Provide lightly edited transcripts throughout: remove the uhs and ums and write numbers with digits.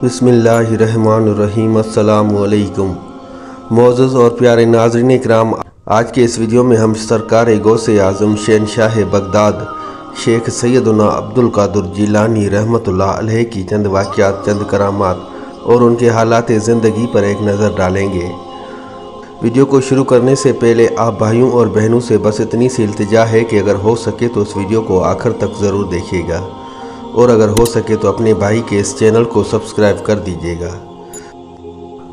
बिस्मिल्लाहिर्रहमानिर्रहीम। अस्सलामु अलैकुम। मोअज़्ज़ज़ और प्यारे नाज़रीन इकराम, आज के इस वीडियो में हम सरकार गौसे आज़म शहंशाह बगदाद शेख सैयदना अब्दुल कादिर जिलानी रहमतुल्लाह अलैह की चंद वाक़यात, चंद करामात और उनके हालात ज़िंदगी पर एक नज़र डालेंगे। वीडियो को शुरू करने से पहले आप भाइयों और बहनों से बस इतनी सी इल्तिजा है कि अगर हो सके तो इस वीडियो को आखिर तक ज़रूर देखिएगा और अगर हो सके तो अपने भाई के इस चैनल को सब्सक्राइब कर दीजिएगा।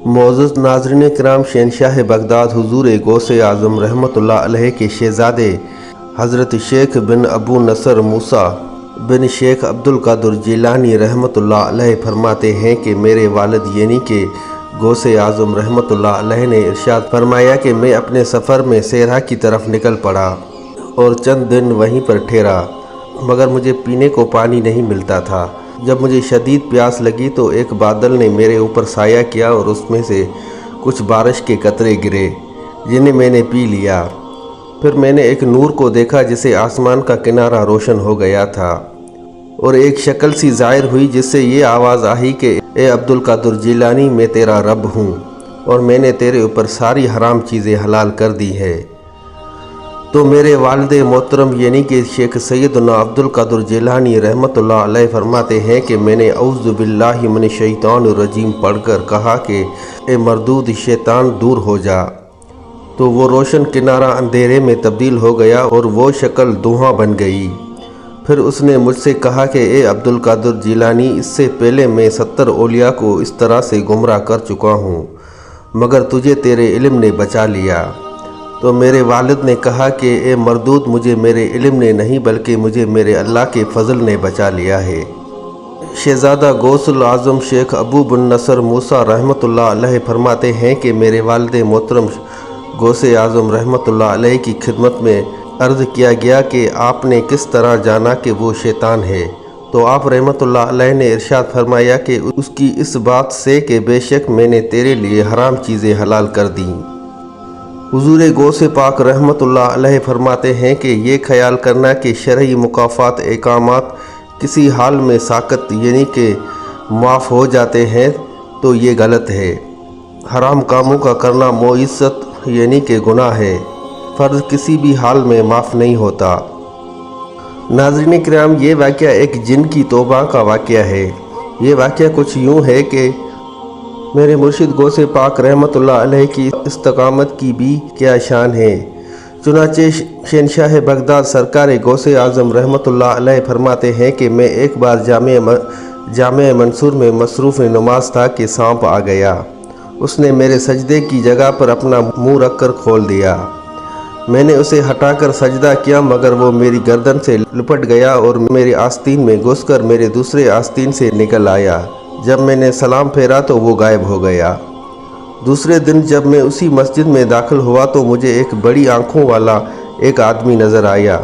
मोअज़्ज़ज़ नाज़रीन किराम, शहंशाह बगदाद हुज़ूर गौसे आज़म रहमतुल्लाह अलैह के शहज़ादे हज़रत शेख बिन अबू नसर मूसा बिन शेख अब्दुल कादिर जिलानी रहमतुल्लाह अलैह फरमाते हैं कि मेरे वालिद यानी कि गौसे आज़म रहमतुल्लाह अलैह ने इरशाद फरमाया कि मैं अपने सफ़र में सेहरा की तरफ निकल पड़ा और चंद दिन वहीं पर ठहरा, मगर मुझे पीने को पानी नहीं मिलता था। जब मुझे शदीद प्यास लगी तो एक बादल ने मेरे ऊपर साया किया और उसमें से कुछ बारिश के कतरे गिरे जिन्हें मैंने पी लिया। फिर मैंने एक नूर को देखा जिसे आसमान का किनारा रोशन हो गया था और एक शक्ल सी ज़ाहिर हुई जिससे ये आवाज़ आई कि ए अब्दुल कादिर जिलानी, मैं तेरा रब हूँ और मैंने तेरे ऊपर सारी हराम चीज़ें हलाल कर दी है। तो मेरे वालिद मोहतरम यानी कि शेख सैयदना अब्दुल कादिर जिलानी रहमतुल्लाह अलैह फरमाते हैं कि मैंने औज़ु बिल्लाहि मिनश शैतानिर रजीम पढ़कर कहा कि ए मरदूद शैतान दूर हो जा। तो वो रोशन किनारा अंधेरे में तब्दील हो गया और वो शक्ल धुआं बन गई। फिर उसने मुझसे कहा कि ए अब्दुल कादिर जिलानी, इससे पहले मैं 70 औलिया को इस तरह से गुमराह कर चुका हूँ, मगर तुझे तेरे इल्म ने बचा लिया। तो मेरे वालिद ने कहा कि ए मरदूद, मुझे मेरे इल्म ने नहीं बल्कि मुझे मेरे अल्लाह के फजल ने बचा लिया है। शहज़ादा गौसुल आज़म शेख अबू बिन नसर मूसा रहमतुल्लाह अलैह फरमाते हैं कि मेरे वालिद मोहतरम गौसे आज़म रहमतुल्लाह अलैह की खिदमत में अर्ज़ किया गया कि आपने किस तरह जाना कि वो शैतान है। तो आप रहमतुल्लाह अलैह ने इरशाद फरमाया कि उसकी इस बात से कि बेशक मैंने तेरे लिए हराम चीज़ें हलाल कर दी। हुज़ूर गौसे पाक रहमतुल्लाह अलैह फरमाते हैं कि ये ख्याल करना कि शरई मुकाफ़ात एकामात किसी हाल में साकत यानी कि माफ़ हो जाते हैं तो ये गलत है। हराम कामों का करना मोइज़्ज़त यानी कि गुनाह है। फ़र्ज़ किसी भी हाल में माफ़ नहीं होता। नाज़रीन किराम, ये वाक़या एक जिन की तौबा का वाक़या है। ये वाक़या कुछ यूँ है कि मेरे मुर्शिद गौसे पाक रहमतुल्लाह अलैह की इस्तकामत की भी क्या शान है। चुनाचे शहंशाह बगदाद सरकार गौसे आज़म रहमतुल्लाह अलैह फरमाते हैं कि मैं एक बार जामे मंसूर में मसरूफ़ नमाज था कि सांप आ गया। उसने मेरे सजदे की जगह पर अपना मुँह रख कर खोल दिया। मैंने उसे हटाकर सजदा किया, मगर वो मेरी गर्दन से लिपट गया और मेरे आस्तीन में घुसकर मेरे दूसरे आस्तीन से निकल आया। जब मैंने सलाम फेरा तो वो गायब हो गया। दूसरे दिन जब मैं उसी मस्जिद में दाखिल हुआ तो मुझे एक बड़ी आँखों वाला एक आदमी नज़र आया।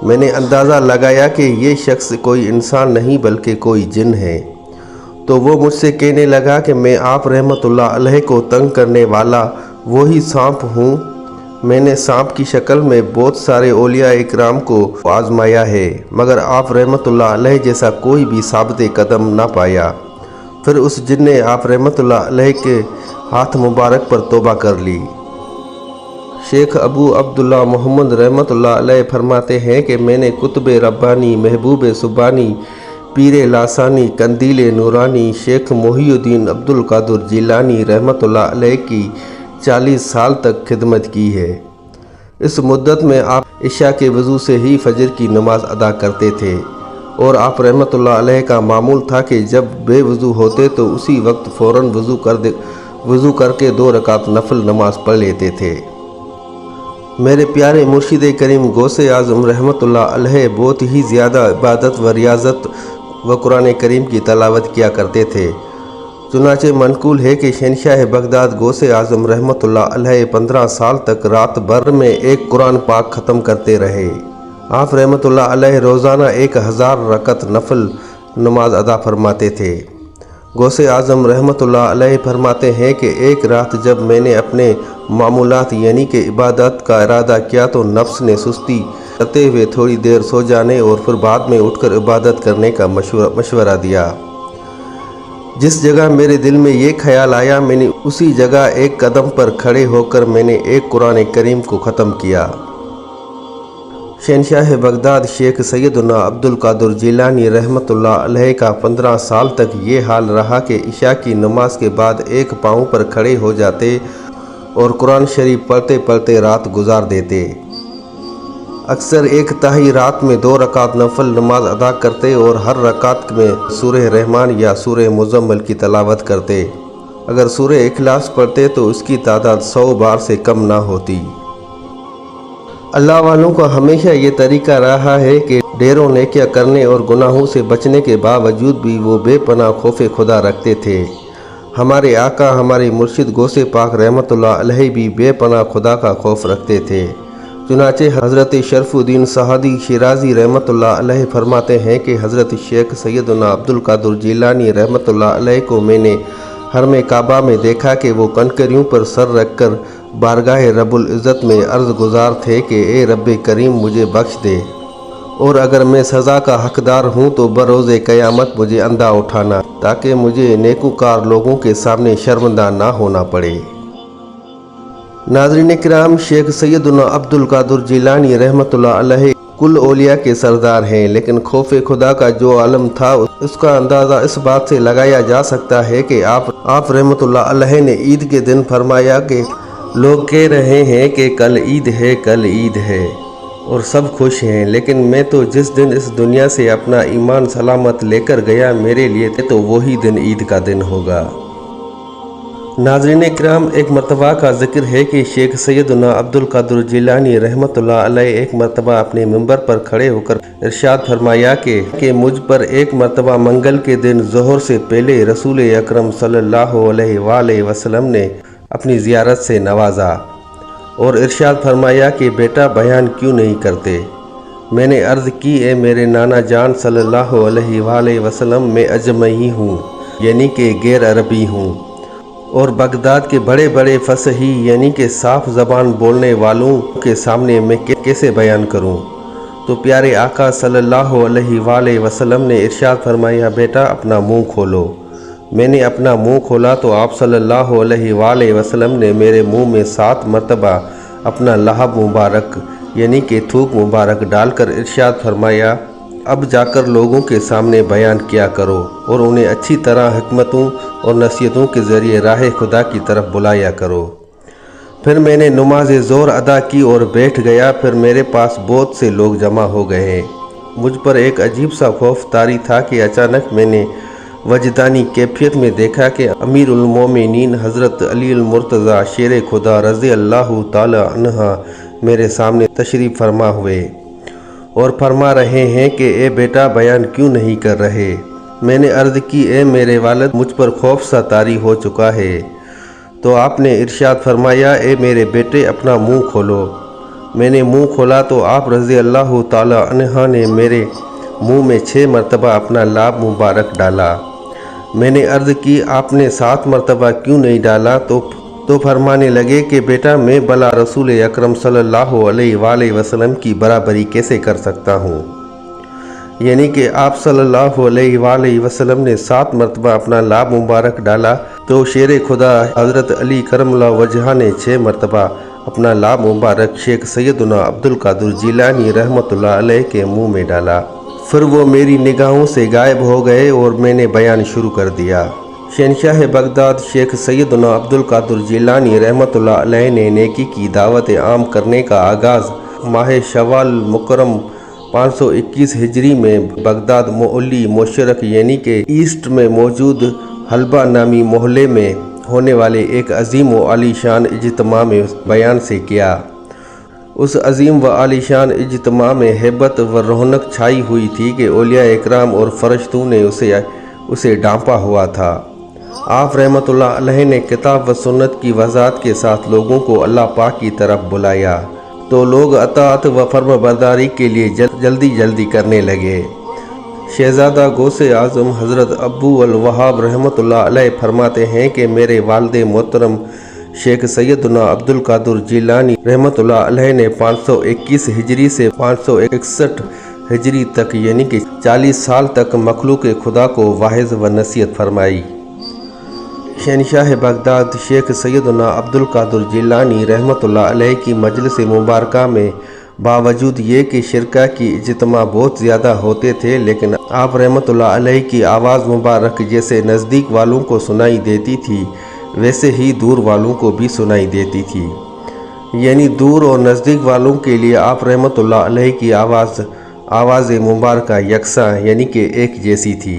मैंने अंदाज़ा लगाया कि ये शख्स कोई इंसान नहीं बल्कि कोई जिन है। तो वो मुझसे कहने लगा कि मैं आप रहमतुल्लाह अलैह को तंग करने वाला वही सांप हूँ। मैंने सांप की शक्ल में बहुत सारे औलिया इकराम को आजमाया है, मगर आप रहमतुल्लाह अलैह जैसा कोई भी साबित कदम ना पाया। फिर उस जिन ने आप रहमतुल्लाह अलैह के हाथ मुबारक पर तौबा कर ली। शेख अबू अब्दुल्ला मोहम्मद रहमतुल्लाह अलैह फरमाते हैं कि मैंने कुतुब रब्बानी, महबूब सुबानी, पीर लासानी, कंदील नूरानी, शेख मोहिउद्दीन अब्दुल कादिर जिलानी रहमतुल्लाह अलैह की 40 साल तक खिदमत की है। इस मुद्दत में आप इशा के वज़ू से ही फजर की नमाज अदा करते थे और आप रहमतुल्लाह अलैह का मामूल था कि जब बेवज़ू होते तो उसी वक्त फ़ौरन वज़ू करके 2 रकात नफल नमाज पढ़ लेते थे। मेरे प्यारे मुर्शिद करीम गौसे आज़म रहमतुल्लाह अलैह बहुत ही ज़्यादा इबादत व रियाज़त व कुरान करीम की तलावत किया करते थे। चुनाचे मनकूल है कि शहंशाह बगदाद गौसे आज़म रहमतुल्लाह अलैह 15 साल तक रात भर में एक कुरान पाक ख़त्म करते रहे। आप रहमतुल्लाह अलैह रोज़ाना 1000 रकत नफल नमाज अदा फरमाते थे। गौसे आज़म रहमतुल्लाह अलैह फरमाते हैं कि एक रात जब मैंने अपने मामूलात यानी कि इबादत का इरादा किया तो नफ्स ने सुस्ती करते हुए थोड़ी देर सो जाने और फिर बाद में उठकर इबादत करने का मशवरा दिया। जिस जगह मेरे दिल में ये ख्याल आया, मैंने उसी जगह एक कदम पर खड़े होकर मैंने एक कुरान करीम को ख़त्म किया। शहनशाह बगदाद शेख सैयदना अब्दुल कादिर जिलानी रहमतुल्लाह अलैह का 15 साल तक ये हाल रहा कि इशा की नमाज के बाद एक पाँव पर खड़े हो जाते और कुरान शरीफ पढ़ते पढ़ते रात गुजार देते। अक्सर एक ताही रात में 2 रकात नफल नमाज अदा करते और हर रकात में सूरह रहमान या सूरह मुज़म्मिल की तलावत करते। अगर सूरह इखलास पढ़ते तो उसकी तादाद 100 बार से कम ना होती। अल्लाह वालों का हमेशा ये तरीका रहा है कि ढेरों नेकियां करने और गुनाहों से बचने के बावजूद भी वो बेपनाह खौफ खुदा रखते थे। हमारे आका हमारे मुर्शिद गौसे पाक रहमतुल्लाह अलैह भी बेपनाह खुदा का खौफ रखते थे। चुनाचे हज़रत शरफुद्दीन सहादी शिराजी रहमतुल्लाह अलैह फरमाते हैं कि हज़रत शेख सैयदना अब्दुल कादिर जिलानी रहमतुल्लाह अलैह को मैंने हरम काबा में देखा कि वो कनकरियों पर सर रखकर बारगाह रब्बुल इज़्ज़त में अर्ज़ गुजार थे कि ए रब्बे करीम मुझे बख्श दे, और अगर मैं सज़ा का हकदार हूँ तो बरोज़े क़यामत मुझे अंधा उठाना, ताकि मुझे नेकूकार लोगों के सामने शर्मिंदा ना होना पड़े। नाज़रीन किराम, शेख सैयदना अब्दुल कादिर जिलानी रहमतुल्लाह अलैह कुल औलिया के सरदार हैं, लेकिन खौफ खुदा का जो आलम था उसका अंदाज़ा इस बात से लगाया जा सकता है कि आप रहमतुल्लाह अलैह ने ईद के दिन फरमाया कि लोग कह रहे हैं कि कल ईद है, कल ईद है, और सब खुश हैं, लेकिन मैं तो जिस दिन इस दुनिया से अपना ईमान सलामत लेकर गया, मेरे लिए तो वही दिन ईद का दिन होगा। नाज़रीन किराम, एक मरतबा का ज़िक्र है कि शेख सैयदना अब्दुल कादिर जिलानी रहमतुल्लाह अलैह एक मरतबा अपने मिंबर पर खड़े होकर इरशाद फरमाया कि मुझ पर एक मरतबा मंगल के दिन ज़ोहर से पहले रसूल अकरम सल्लल्लाहु अलैहि वसल्लम ने अपनी ज़ियारत से नवाजा और इरशाद फरमाया कि बेटा बयान क्यों नहीं करते। मैंने अर्ज़ की, ए मेरे नाना जान सल्लल्लाहु अलैहि वसल्लम, मैं अजमी हूँ, यानी कि गैर अरबी हूँ, और बगदाद के बड़े बड़े फसही यानी कि साफ ज़बान बोलने वालों के सामने मैं कैसे बयान करूं। तो प्यारे आका सल्लल्लाहु अलैहि वसल्लम ने इरशाद फरमाया, बेटा अपना मुंह खोलो। मैंने अपना मुंह खोला तो आप सल्लल्लाहु अलैहि वसल्लम ने मेरे मुंह में 7 मरतबा अपना लहब मुबारक यानी कि थूक मुबारक डालकर इरशाद फरमाया, अब जाकर लोगों के सामने बयान किया करो और उन्हें अच्छी तरह हिकमतों और नसीहतों के ज़रिए राह खुदा की तरफ बुलाया करो। फिर मैंने नमाज ज़ोहर अदा की और बैठ गया। फिर मेरे पास बहुत से लोग जमा हो गए। मुझ पर एक अजीब सा खौफ तारी था कि अचानक मैंने वजदानी कैफियत में देखा कि अमीरुल मोमिनीन हज़रत अली मुर्तज़ा शेर खुदा रज़ी अल्लाह ताला अन्हा मेरे सामने तशरीफ़ फरमा हुए और फरमा रहे हैं कि ए बेटा बयान क्यों नहीं कर रहे। मैंने अर्ज़ की, ए मेरे वालिद, मुझ पर खौफ सा तारी हो चुका है। तो आपने इरशाद फरमाया, ए मेरे बेटे अपना मुंह खोलो। मैंने मुंह खोला तो आप रज़ी अल्लाह ताला अन्हा ने मेरे मुंह में 6 मरतबा अपना लाभ मुबारक डाला। मैंने अर्ज़ की, आपने 7 मरतबा क्यों नहीं डाला? तो फरमाने लगे कि बेटा मैं भला रसूल अकरम सल्लल्लाहु अलैहि वसल्लम की बराबरी कैसे कर सकता हूँ। यानी कि आप सल्लल्लाहु अलैहि वसल्लम ने 7 मरतबा अपना लाभ मुबारक डाला, तो शेर खुदा हज़रत अली करमल्लाह वजहा ने 6 मरतबा अपना लाभ मुबारक शेख सैयदना अब्दुल कादिर जिलानी रहमतुल्लाह अलैह के मुँह में डाला। फिर वो मेरी निगाहों से गायब हो गए और मैंने बयान शुरू कर दिया। शहनशाह बगदाद शेख सैयदना अब्दुल कादिर जिलानी रहमतुल्लाह अलैह ने नेकी की दावत आम करने का आगाज़ माह शवाल मुकर्रम 521 हिजरी में बगदाद मोहल्ली मोशरक यानी कि ईस्ट में मौजूद हलबा नामी मोहल्ले में होने वाले एक अजीम व आलीशान इज्तिमा में बयान से किया। उस अजीम व आलीशान इज्तिमा में हैबत व रौनक छाई हुई थी कि औलिया इकराम और फरिश्तों ने उसे डांपा हुआ था। आप रहमतुल्लाह अलैह ने किताब व सुन्नत की वज़ाहत के साथ लोगों को अल्लाह पाक की तरफ बुलाया, तो लोग अताअत व फर्माबरदारी के लिए जल्दी करने लगे। शहज़ादा गौसे आज़म हज़रत अबू अल वहाब रहमतुल्लाह अलैह फरमाते हैं कि मेरे वालिद मोहतरम शेख सैयदना अब्दुल कादिर जिलानी रहमतुल्लाह अलैह ने 521 हिजरी से 561 हिजरी तक यानी कि 40 साल तक मखलूक खुदा को वाइज़ व नसीहत फरमाई। शहनशाह बगदाद शेख सैयदना अब्दुल कादिर जिलानी रहमतुल्लाह अलैह की मजलिस मुबारका में बावजूद ये कि शिरका की इज्तिमा बहुत ज़्यादा होते थे, लेकिन आप रहमतुल्लाह अलैह की आवाज़ मुबारक जैसे नज़दीक वालों को सुनाई देती थी वैसे ही दूर वालों को भी सुनाई देती थी। यानी दूर और नज़दीक वालों के लिए आप रहमतुल्लाह अलैह की आवाज़ मुबारक यकसा यानी कि एक जैसी थी।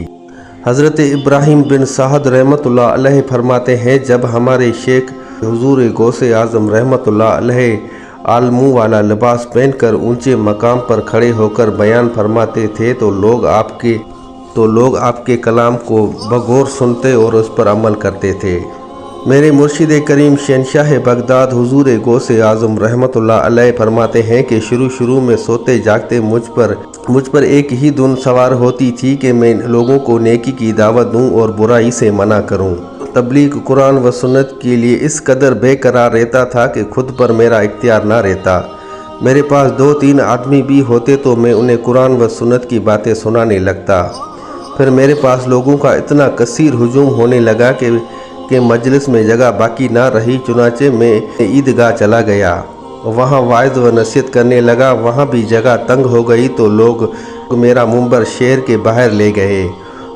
हज़रत इब्राहिम बिन साहद रहमतुल्लाह अलैह फरमाते हैं, जब हमारे शेख हुजूर गौसे आज़म रहमतुल्लाह अलैह आलमू वाला लिबास पहनकर ऊंचे मकाम पर खड़े होकर बयान फरमाते थे तो लोग आपके कलाम को बगौर सुनते और उस पर अमल करते थे। मेरे मुर्शिद करीम शहनशाह बगदाद हुजूर गौसे आज़म रहमतुल्लाह अलैह फरमाते हैं कि शुरू में सोते जागते मुझ पर एक ही धुन सवार होती थी कि मैं लोगों को नेकी की दावत दूं और बुराई से मना करूं। तबलीग कुरान व सुन्नत के लिए इस कदर बेकरार रहता था कि खुद पर मेरा इख्तियार ना रहता। मेरे पास 2-3 आदमी भी होते तो मैं उन्हें कुरान व सुन्नत की बातें सुनाने लगता। फिर मेरे पास लोगों का इतना कसीर हुजूम होने लगा कि मजलिस में जगह बाकी ना रही। चुनाचे मैं ईदगाह चला गया, वहाँ वाइज़ व नसीहत करने लगा। वहाँ भी जगह तंग हो गई तो लोग मेरा मुंबर शहर के बाहर ले गए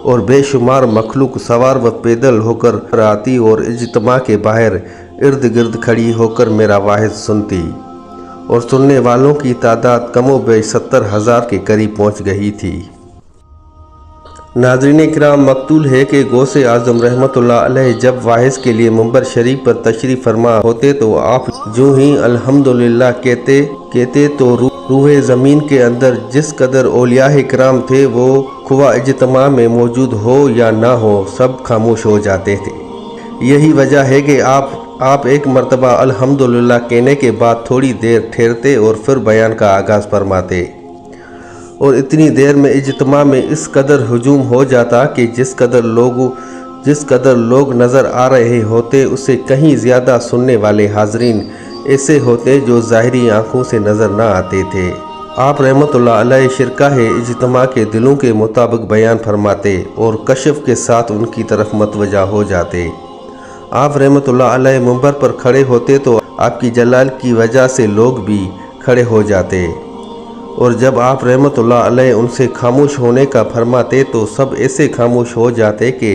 और बेशुमार मखलूक सवार व पैदल होकर आती और इज्तिमा के बाहर इर्द गिर्द खड़ी होकर मेरा वाइज़ सुनती और सुनने वालों की तादाद कमोबेश 70,000 के करीब पहुँच गई थी। नाज़रीन किराम, मकतूल है कि गौसे आज़म रहमतुल्लाह अलैह जब वाइज़ के लिए मुंबर शरीफ पर तशरीफ़ फरमा होते तो आप जो ही अल्हम्दुलिल्लाह कहते तो रूहे ज़मीन के अंदर जिस कदर औलिया किराम थे वो खुआ इज्तिमा में मौजूद हो या ना हो सब खामोश हो जाते थे। यही वजह है कि आप एक मरतबा अल्हम्दुलिल्लाह कहने के बाद थोड़ी देर ठहरते और फिर बयान का आगाज़ फरमाते और इतनी देर में इज्तिमा में इस कदर हुजूम हो जाता कि जिस कदर लोग नज़र आ रहे होते उससे कहीं ज़्यादा सुनने वाले हाजरीन ऐसे होते जो ज़ाहिरी आँखों से नज़र ना आते थे। आप रहमतुल्लाह अलैह शिरकाह इज्तिमा के दिलों के मुताबिक बयान फरमाते और कशफ के साथ उनकी तरफ मतवजा हो जाते। आप रहमतुल्लाह अलैह मुंबर पर खड़े होते तो आपकी जलाल की वजह से लोग भी खड़े हो जाते और जब आप रहमतुल्लाह अलैह उनसे खामोश होने का फरमाते तो सब ऐसे खामोश हो जाते कि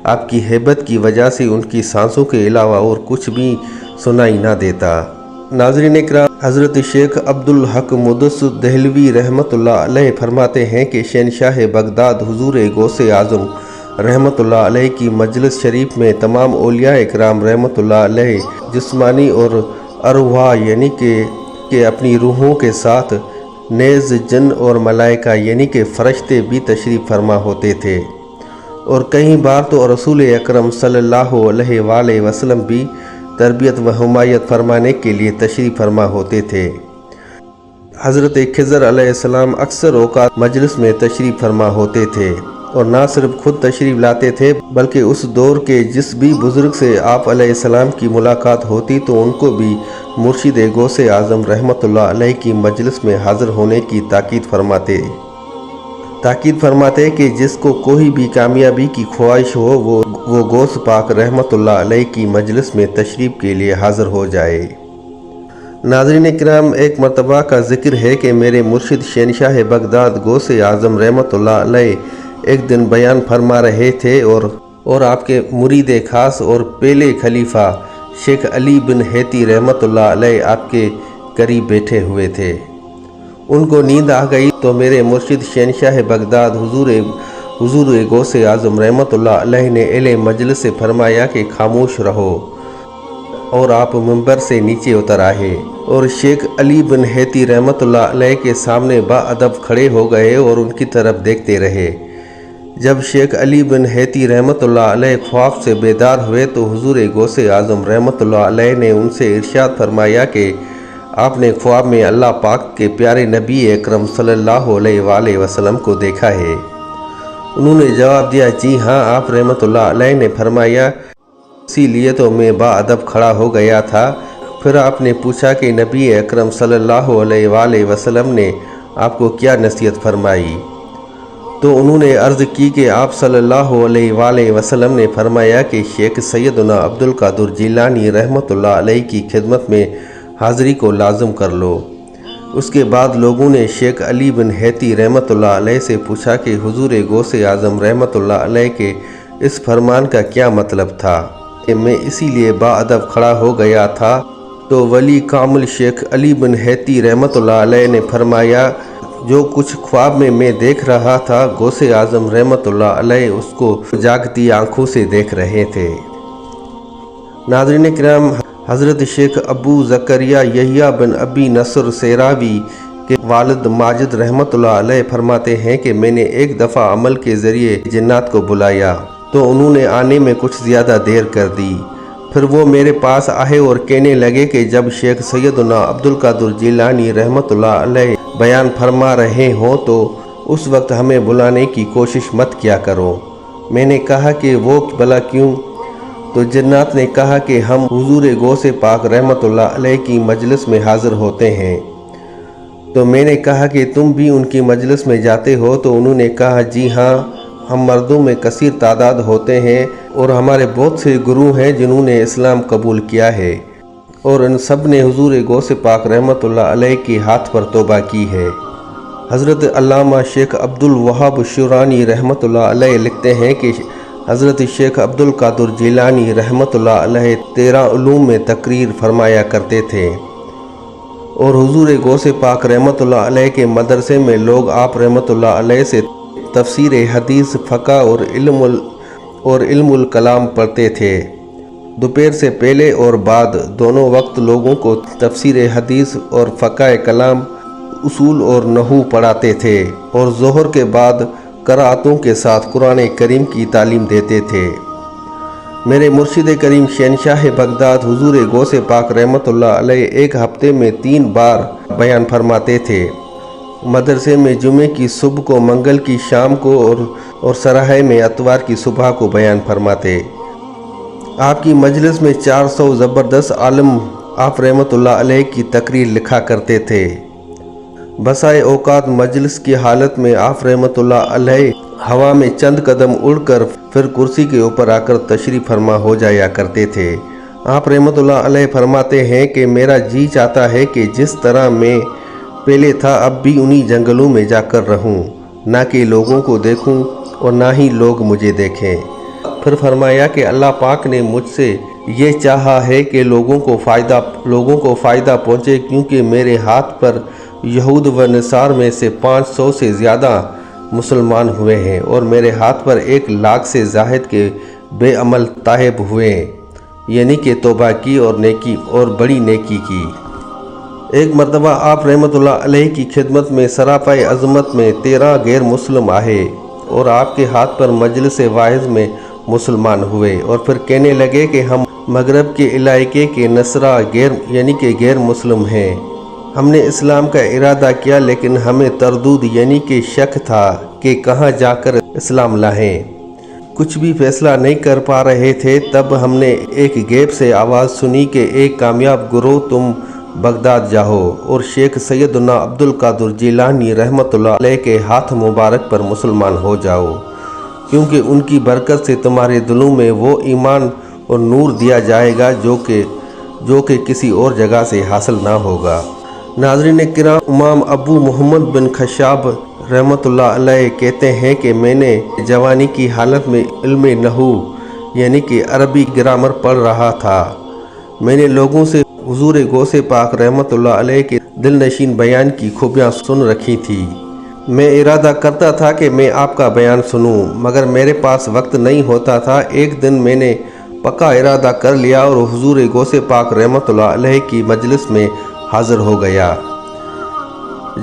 आपकी हैबत की वजह से उनकी सांसों के अलावा और कुछ भी सुनाई ना देता। नाज़रीन इकराम, हज़रत शेख अब्दुल हक मुदस्सिर दहलवी रहमतुल्लाह अलैह फरमाते हैं कि शहनशाह बगदाद हुजूर गौसे आज़म रहमतुल्लाह अलैह की मजलिस शरीफ में तमाम औलिया इकराम रहमतुल्लाह अलैह जिस्मानी और अरवाह यानी कि अपनी रूहों के साथ नेज़ जिन और मलाइका यानी कि फ़रिश्ते भी तशरीफ़ फरमा होते थे और कई बार तो रसूल अकरम सल्लल्लाहु अलैहि वसल्लम भी तरबियत व हिमायत फरमाने के लिए तशरीफ़ फरमा होते थे। हज़रत खिज़र अलैहिस्सलाम अक्सर औक़ात मजलिस में तशरीफ़ फरमा होते थे और ना सिर्फ खुद तशरीफ़ लाते थे बल्कि उस दौर के जिस भी बुज़ुर्ग से आप अलैहिस्सलाम की मुलाकात होती तो उनको भी मुर्शिद गौसे आज़म रहमतुल्लाह अलैह की मजलिस में हाज़िर होने की ताकीद फरमाते कि जिसको कोई भी कामयाबी की ख्वाहिश हो वो गौस पाक रहमतुल्लाह अलैह की मजलिस में तशरीफ़ के लिए हाज़िर हो जाए। नाज़रीन किराम, एक मरतबा का ज़िक्र है कि मेरे मुर्शिद शहनशाह बगदाद गौसे आज़म रहमतुल्लाह अलैह एक दिन बयान फरमा रहे थे और आपके मुरीद खास और पहले खलीफा शेख अली बिन हैती रहमतुल्लाह अलैह आपके करीब बैठे हुए थे। उनको नींद आ गई तो मेरे मुर्शिद शहनशाह बगदाद हुजूर गौसे आज़म रहमतुल्लाह अलैह ने अहले मजलिस से फरमाया कि खामोश रहो और आप मिंबर से नीचे उतर आए और शेख अली बिन हैती रहमतुल्लाह अलैह के सामने बाअदब खड़े हो गए और उनकी तरफ देखते रहे। जब शेख अली बिन हैती रहमतुल्लाह अलैह ख्वाब से बेदार हुए तो हुजूर गौसे आज़म रहमतुल्लाह अलैह ने उनसे इरशाद फरमाया कि आपने ख्वाब में अल्लाह पाक के प्यारे नबी अकरम सल्लल्लाहु अलैहि वसल्लम को देखा है। उन्होंने जवाब दिया, जी हाँ। आप रहमतुल्लाह अलैह ने फरमाया, इसीलिए तो मैं बाअदब खड़ा हो गया था। फिर आपने पूछा कि नबी अकरम सल्लल्लाहु अलैहि वसल्लम ने आपको क्या नसीहत फरमाई। تو انہوں نے عرض کی کہ آپ صلی اللہ علیہ وآلہ وسلم نے فرمایا کہ شیخ سیدنا عبدالقادر جیلانی رحمۃ اللہ علیہ کی خدمت میں حاضری کو لازم کر لو۔ اس کے بعد لوگوں نے شیخ علی بن حیتی رحمۃ اللہ علیہ سے پوچھا کہ حضور غوث اعظم رحمۃ اللہ علیہ کے اس فرمان کا کیا مطلب تھا کہ میں اسی لیے باادب کھڑا ہو گیا تھا، تو ولی کامل شیخ علی بن حیتی رحمۃ اللہ علیہ نے فرمایا جو کچھ خواب میں دیکھ رہا تھا غوث اعظم رحمۃ اللہ علیہ اس کو جاگتی آنکھوں سے دیکھ رہے تھے۔ ناظرین کرام، حضرت شیخ ابو زکریا یحییٰ بن ابی نصر سیراوی کے والد ماجد رحمۃ اللہ علیہ فرماتے ہیں کہ میں نے ایک دفعہ عمل کے ذریعے جنات کو بلایا تو انہوں نے آنے میں کچھ زیادہ دیر کر دی۔ پھر وہ میرے پاس آئے اور کہنے لگے کہ جب شیخ سیدنا عبدالقادر جیلانی رحمۃ اللہ علیہ بیان فرما رہے ہوں تو اس وقت ہمیں بلانے کی کوشش مت کیا کرو۔ میں نے کہا کہ وہ بھلا کیوں؟ تو جنات نے کہا کہ ہم حضور غوث پاک رحمۃ اللہ علیہ کی مجلس میں حاضر ہوتے ہیں۔ تو میں نے کہا کہ تم بھی ان کی مجلس میں جاتے ہو؟ تو انہوں نے کہا جی ہاں، ہم مردوں میں کثیر تعداد ہوتے ہیں اور ہمارے بہت سے گروہ ہیں جنہوں نے اسلام قبول کیا ہے، اور ان سب نے حضور غوث پاک رحمۃ اللہ علیہ کے ہاتھ پر توبہ کی ہے۔ حضرت علامہ شیخ عبدالوہاب شورانی رحمۃ اللہ علیہ لکھتے ہیں کہ حضرت شیخ عبدالقادر جیلانی رحمۃ اللہ علیہ 13 علوم میں تقریر فرمایا کرتے تھے، اور حضور غوث پاک رحمۃ اللہ علیہ کے مدرسے میں لوگ آپ رحمۃ اللہ علیہ سے تفسیر حدیث، فقہ اور علم الکلام پڑھتے تھے۔ دوپہر سے پہلے اور بعد دونوں وقت لوگوں کو تفسیر حدیث اور فقہ کلام، اصول اور نحو پڑھاتے تھے، اور ظہر کے بعد قرأتوں کے ساتھ قرآن کریم کی تعلیم دیتے تھے۔ میرے مرشد کریم شہنشاہ بغداد حضور غوث پاک رحمۃ اللہ علیہ ایک ہفتے میں 3 بار بیان فرماتے تھے۔ مدرسے میں جمعے کی صبح کو، منگل کی شام کو اور سراہے میں اتوار کی صبح کو بیان فرماتے۔ آپ کی مجلس میں 400 زبردست عالم آپ رحمۃ اللہ علیہ کی تقریر لکھا کرتے تھے۔ بسائے اوقات مجلس کی حالت میں آپ رحمۃ اللہ علیہ ہوا میں چند قدم اڑ کر پھر کرسی کے اوپر آ کر تشریف فرما ہو جایا کرتے تھے۔ آپ رحمۃ اللہ علیہ فرماتے ہیں کہ میرا جی چاہتا ہے کہ جس طرح میں پہلے تھا اب بھی انہی جنگلوں میں جا کر رہوں، نہ کہ لوگوں کو دیکھوں اور نہ ہی لوگ مجھے دیکھیں۔ پھر فرمایا کہ اللہ پاک نے مجھ سے یہ چاہا ہے کہ لوگوں کو فائدہ پہنچے، کیونکہ میرے ہاتھ پر یہود و نصارہ میں سے 500 سے زیادہ مسلمان ہوئے ہیں، اور میرے ہاتھ پر 1 لاکھ سے زائد کے بے عمل تائب ہوئے ہیں، یعنی کہ توبہ کی اور بڑی نیکی کی۔ ایک مرتبہ آپ رحمۃ اللہ علیہ کی خدمت میں سراپائے عظمت میں 13 غیر مسلم آئے اور آپ کے ہاتھ پر مجلس واعظ میں مسلمان ہوئے، اور پھر کہنے لگے کہ ہم مغرب کے علاقے کے نصارہ یعنی کہ غیر مسلم ہیں۔ ہم نے اسلام کا ارادہ کیا، لیکن ہمیں تردد یعنی کہ شک تھا کہ کہاں جا کر اسلام لائیں۔ کچھ بھی فیصلہ نہیں کر پا رہے تھے۔ تب ہم نے ایک غیب سے آواز سنی کہ ایک کامیاب گروہ تم بغداد جاؤ اور شیخ سیدنا عبدالقادر جیلانی رحمۃ اللہ علیہ کے ہاتھ مبارک پر مسلمان ہو جاؤ، کیونکہ ان کی برکت سے تمہارے دلوں میں وہ ایمان اور نور دیا جائے گا جو کہ کسی اور جگہ سے حاصل نہ ہوگا۔ ناظرین کرام، امام ابو محمد بن خشاب رحمۃ اللہ علیہ کہتے ہیں کہ میں نے جوانی کی حالت میں علم نحو یعنی کہ عربی گرامر پڑھ رہا تھا۔ میں نے لوگوں سے حضور غوث پاک رحمۃ اللہ علیہ کے دل نشین بیان کی خوبیاں سن رکھی تھی۔ میں ارادہ کرتا تھا کہ میں آپ کا بیان سنوں، مگر میرے پاس وقت نہیں ہوتا تھا۔ ایک دن میں نے پکا ارادہ کر لیا اور حضور غوث پاک رحمۃ اللہ علیہ کی مجلس میں حاضر ہو گیا۔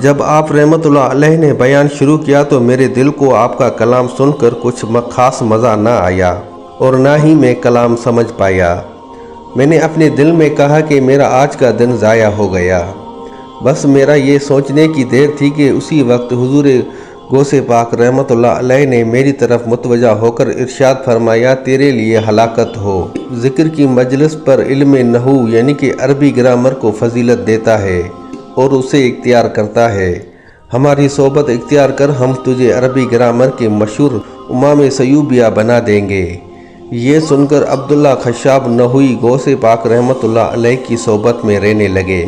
جب آپ رحمۃ اللہ علیہ نے بیان شروع کیا تو میرے دل کو آپ کا کلام سن کر کچھ خاص مزہ نہ آیا اور نہ ہی میں کلام سمجھ پایا۔ میں نے اپنے دل میں کہا کہ میرا آج کا دن ضائع ہو گیا۔ بس میرا یہ سوچنے کی دیر تھی کہ اسی وقت حضور غوث پاک رحمۃ اللہ علیہ نے میری طرف متوجہ ہو کر ارشاد فرمایا، تیرے لیے ہلاکت ہو۔ ذکر کی مجلس پر علم نحو یعنی کہ عربی گرامر کو فضیلت دیتا ہے اور اسے اختیار کرتا ہے، हमारी सोबत इख्तियार कर, हम तुझे अरबी ग्रामर के मशहूर इमाम सयूबिया बना देंगे। ये सुनकर अब्दुल्ला खशाब नहवी गौसे पाक रहमतुल्लाह अलैह की सोबत में रहने लगे,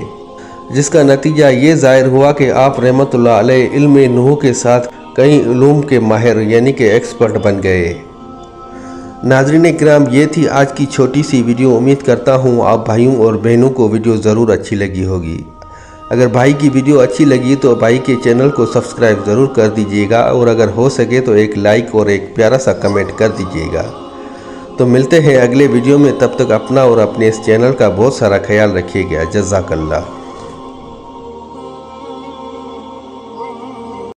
जिसका नतीजा ये ज़ाहिर हुआ कि आप रहमतुल्लाह अलैह इल्म नुहू के साथ कई उलूम के माहिर यानी कि एक्सपर्ट बन गए। नाज़रीन किराम, ये थी आज की छोटी सी वीडियो। उम्मीद करता हूँ आप भाइयों और बहनों को वीडियो ज़रूर अच्छी लगी होगी। अगर भाई की वीडियो अच्छी लगी तो भाई के चैनल को सब्सक्राइब ज़रूर कर दीजिएगा, और अगर हो सके तो एक लाइक और एक प्यारा सा कमेंट कर दीजिएगा। तो मिलते हैं अगले वीडियो में, तब तक अपना और अपने इस चैनल का बहुत सारा ख्याल रखिएगा। जज़ाकल्लाह।